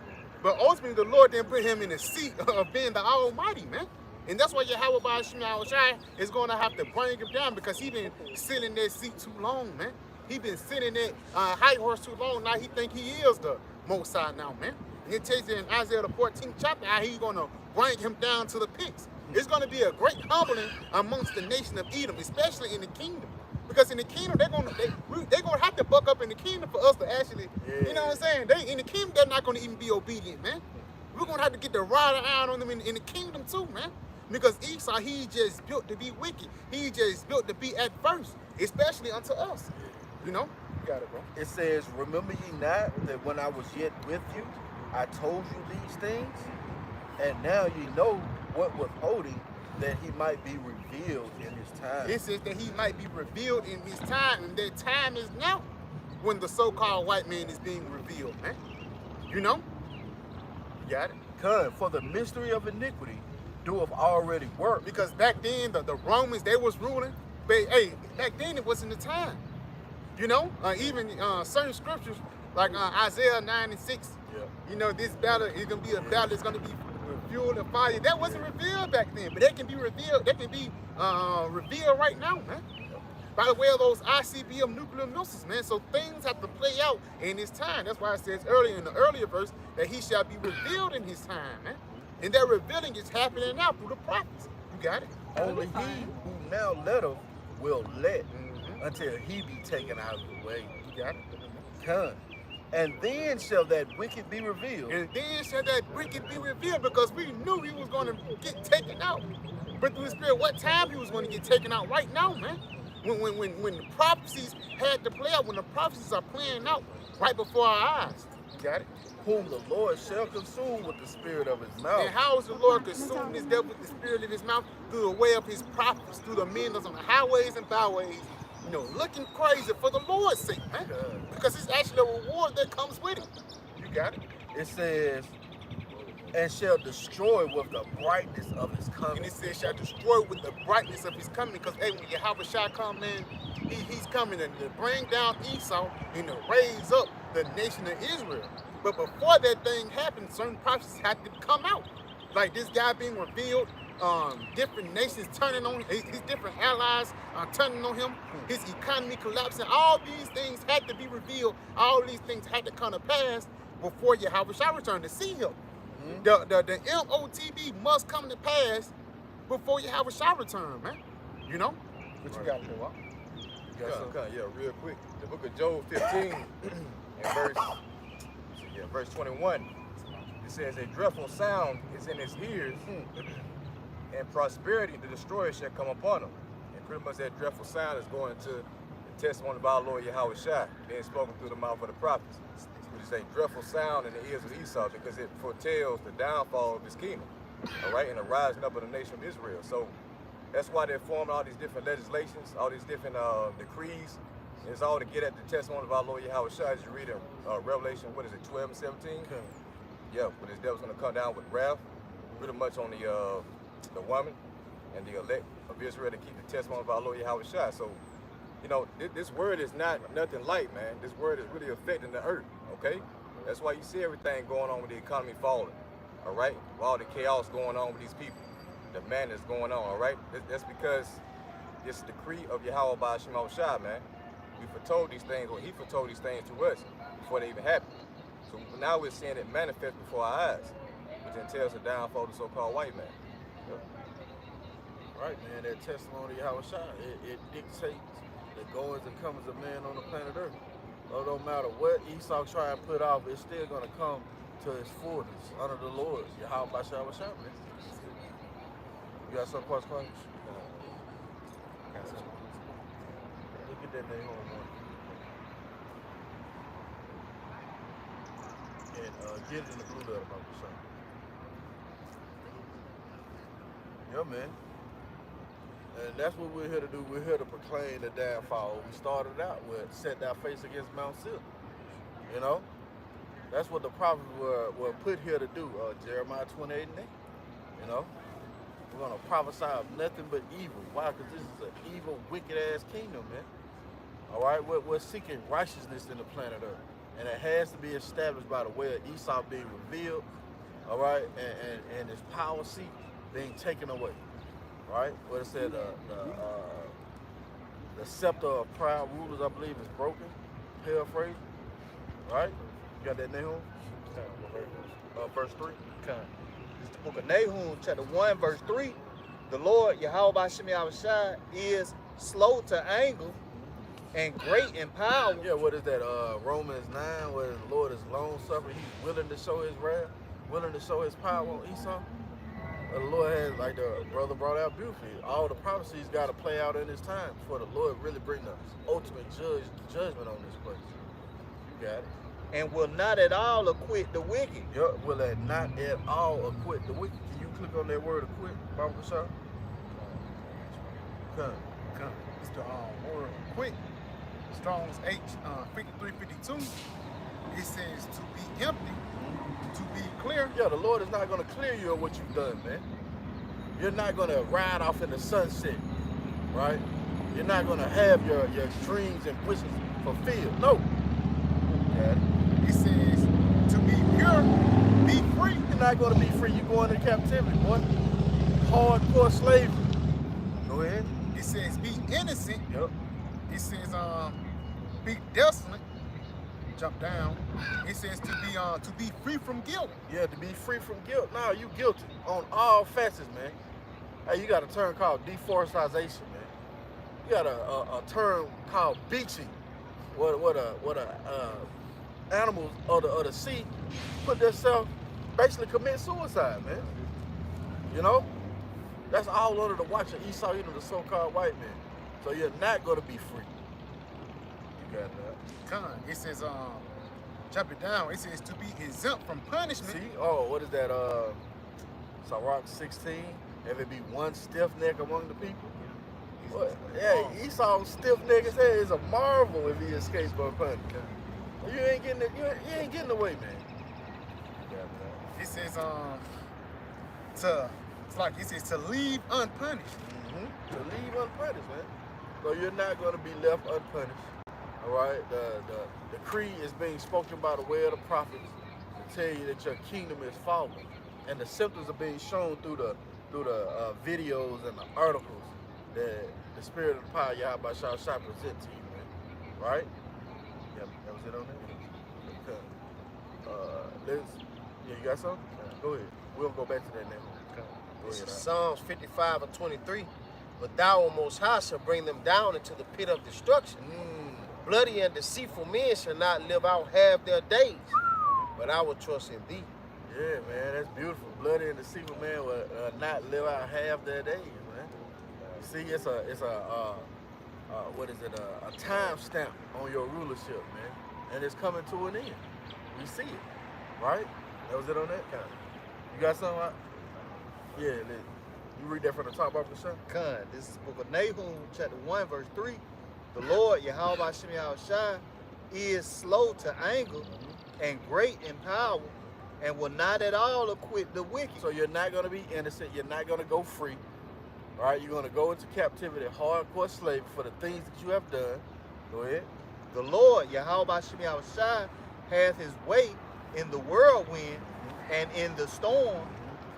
C: but ultimately the Lord didn't put him in the seat of being the Almighty, man. And that's why Yahawashi is going to have to bring him down, because he been sitting in that seat too long, man. He been sitting in that high horse too long. Now he think he is the Most High now, man. And it tells you in Isaiah the 14th chapter how he's going to bring him down to the pits. It's going to be a great humbling amongst the nation of Edom, especially in the kingdom. Because in the kingdom, they're gonna have to buck up in the kingdom for us to actually, you know what I'm saying? In the kingdom, they're not gonna even be obedient, man. We're gonna have to get the rod iron on them in the kingdom too, man. Because Esau, he just built to be wicked. He just built to be adverse, especially unto us. You know? You got it, bro.
A: It says, remember ye not that when I was yet with you, I told you these things? And now ye know what withholding, that he might be revealed in his time.
C: It says that he might be revealed in his time, and that time is now when the so-called white man is being revealed, man. You know? You got it?
A: For the mystery of iniquity doeth already work.
C: Because back then, the Romans, they was ruling, but hey, back then it wasn't the time. You know? Even certain scriptures, like Isaiah 9 and 6, you know, this battle is going to be a battle that's going to be fuel and fire. That wasn't revealed back then, but they can be revealed. They can be revealed right now, man. By the way of those ICBM nuclear missiles, man. So things have to play out in his time. That's why it says earlier in the earlier verse that he shall be revealed in his time, man. And that revealing is happening now through the prophets. You got it?
A: Only he who now letteth will let until he be taken out of the way.
C: You got it?
A: And then shall that wicked be revealed.
C: And then shall that wicked be revealed, because we knew he was going to get taken out. But through the Spirit, what time he was going to get taken out? Right now, man. When the prophecies had to play out, when the prophecies are playing out right before our eyes. You got it?
A: Whom the Lord shall consume with the spirit of his mouth.
C: And how is the Lord consuming this devil with the spirit of his mouth? Through the way of his prophets, through the men that's on the highways and byways, you know, looking crazy for the Lord's sake, man. Because it's actually a reward that comes with it. You got it?
A: It says, and shall destroy with the brightness of his coming.
C: And it says, shall destroy with the brightness of his coming. Because, hey, when Yahawashi come, man, he's coming to bring down Esau and to raise up the nation of Israel. But before that thing happened, certain prophecies had to come out. Like this guy being revealed, different nations turning on his different allies turning on him, his economy collapsing. All these things had to be revealed. All these things had to come to pass before Yahawashi returned to see him. The MOTB must come to pass before Yahawashi return, man. You know? What you got to do,
A: You got something?
D: Yeah, real quick. The book of Job 15 and verse 21. It says, a dreadful sound is in his ears, and prosperity, the destroyer, shall come upon him. And pretty much that dreadful sound is going to the testimony of our Lord Yahawashi, being spoken through the mouth of the prophets, which is a dreadful sound in the ears of Esau, because it foretells the downfall of his kingdom, all right, and the rising up of the nation of Israel. So that's why they're forming all these different legislations, all these different decrees. It's all to get at the testimony of our Lord Yahawashi. As you read in Revelation, 12 and 17?
A: Okay.
D: Yeah, when this devil's going to come down with wrath, pretty much on the woman and the elect of Israel to keep the testimony of our Lord Yahawashi. So, you know, this word is not nothing light, man. This word is really affecting the earth, okay? That's why you see everything going on with the economy falling, all right? With all the chaos going on with these people, the madness going on, all right? That's because this decree of Yahawah bahasham, man. We foretold these things, or he foretold these things to us before they even happened. So now we're seeing it manifest before our eyes, which entails the downfall of the so-called white man.
A: Right, man, that testimony of Yahawashi, it dictates the goings and comings of man on the planet Earth. So it don't matter what Esau try and put off, it's still going to come to its fullness under the Lord, Yahawashi, man. You got some questions? Look at that name on one. And get it in the blue letter, Uncle Son. Yeah, man. And that's what we're here to do. We're here to proclaim the downfall. We started out with set our face against Mount Seir. You know? That's what the prophets were put here to do. Jeremiah 28 and 8. You know? We're going to prophesy of nothing but evil. Why? Because this is an evil, wicked-ass kingdom, man. All right? We're seeking righteousness in the planet Earth. And it has to be established by the way of Esau being revealed, all right, and his power seat being taken away, right? What it said, the scepter of proud rulers, I believe, is broken, paraphrase, right? You got that, Nahum? Verse 3.
G: Okay. It's the book of Nahum, chapter 1, verse 3. The Lord, Yahawah bahasham Yahawashi, is slow to anger and great in power.
A: Yeah, what is that? Romans 9, where the Lord is long suffering. He's willing to show his wrath, willing to show his power on Esau. The Lord has, like the brother brought out beautifully, all the prophecies got to play out in his time before the Lord really bring the ultimate judgment on this place. You got it.
G: And will not at all acquit the wicked.
A: Yup, will that not at all acquit the wicked. Can you click on that word acquit, Baba Kashar? Come.
C: It's the word quit. Strong's H 5352. It says to be empty, to be clear.
A: Yeah, the Lord is not going to clear you of what you've done, man. You're not going to ride off in the sunset, right? You're not going to have your dreams and wishes fulfilled. No.
C: Yeah. It says to be pure, be free.
A: You're not going to be free. You're going into captivity, boy. Hardcore slavery. Go ahead.
C: It says be innocent.
A: Yep.
C: It says be desolate. Jump down. It says to be free from guilt.
A: Yeah, to be free from guilt. No, you guilty on all facets, man. Hey, you got a term called deforestation, man. You got a term called beaching. What animals of the sea put themselves basically commit suicide, man. You know, that's all under the watch of Esau, you know, the so-called white man. So you're not gonna be free. You got that.
C: It says jump it down. It says to be exempt from punishment.
A: See? Oh, what is that? Sirach 16. If it be one stiff neck among the people. What? Yeah, Esau stiff neck as hell is a marvel if he escapes by punishment. You ain't getting it. You ain't getting away, man.
C: It says it says to leave unpunished.
A: Mm-hmm. To leave unpunished, man. So you're not going to be left unpunished. All right. The decree is being spoken by the way of the prophets to tell you that your kingdom is falling, and the symptoms are being shown through the videos and the articles that the spirit of the power Yahawah shall present to you, man. Right? Yep. That was it on there. Okay. You got something? Go ahead. We'll go back to that now.
B: This is Psalms 55 and 23. But thou, O Most High, shall bring them down into the pit of destruction. Bloody and deceitful men shall not live out half their days, but I will trust in thee.
A: Yeah, man, that's beautiful. Bloody and deceitful man will not live out half their days, man. You see, it's a what is it? A time stamp on your rulership, man, and it's coming to an end. We see it, right? That was it on that kind. You got something? Yeah, you read that from the top up the show.
G: Khan, this is the book of Nahum, chapter 1, verse 3. The Lord, Yahawashi, is slow to anger and great in power, and will not at all acquit the wicked.
A: So you're not going to be innocent. You're not going to go free. All right, you're going to go into captivity, hardcore slavery for the things that you have done. Go ahead.
G: The Lord, Yahawashi, hath his way in the whirlwind and in the storm,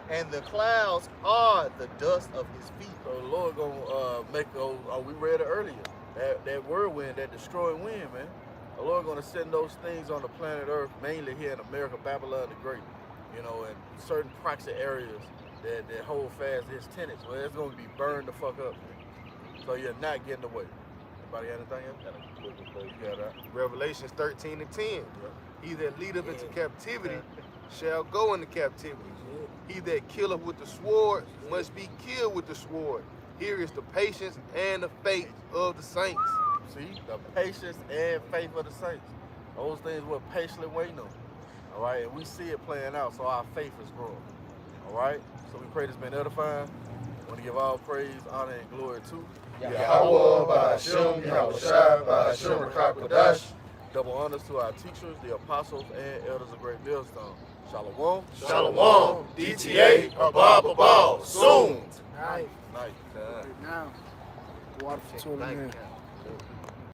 G: and the clouds are the dust of his feet.
A: So the Lord gonna make those. We read it earlier. That whirlwind, that destroying wind, man. The Lord gonna send those things on the planet Earth, mainly here in America, Babylon the Great. You know, and certain proxy areas that hold fast his tenets. Well, it's gonna be burned the fuck up. Man. So you're not getting away. Anybody got anything else? You got that?
C: Revelations 13 and 10.
A: Yeah.
C: He that leadeth into captivity shall go into captivity. He that killeth with the sword must be killed with the sword. Here is the patience and the faith of the saints.
A: See, the patience and faith of the saints. Those things we're patiently waiting on. All right, and we see it playing out, so our faith is growing. All right, so we pray this been edifying. I want to give all praise, honor, and glory to
B: Yahawah, bahasham, Yahawashi, bahasham, Rawchaa Qadash.
A: double honors to our teachers, the apostles, and elders of Great Millstone. Shalom.
B: Shalom, DTA, Abab, soon.
F: Nice.
A: Night.
F: Now, water for tuning in.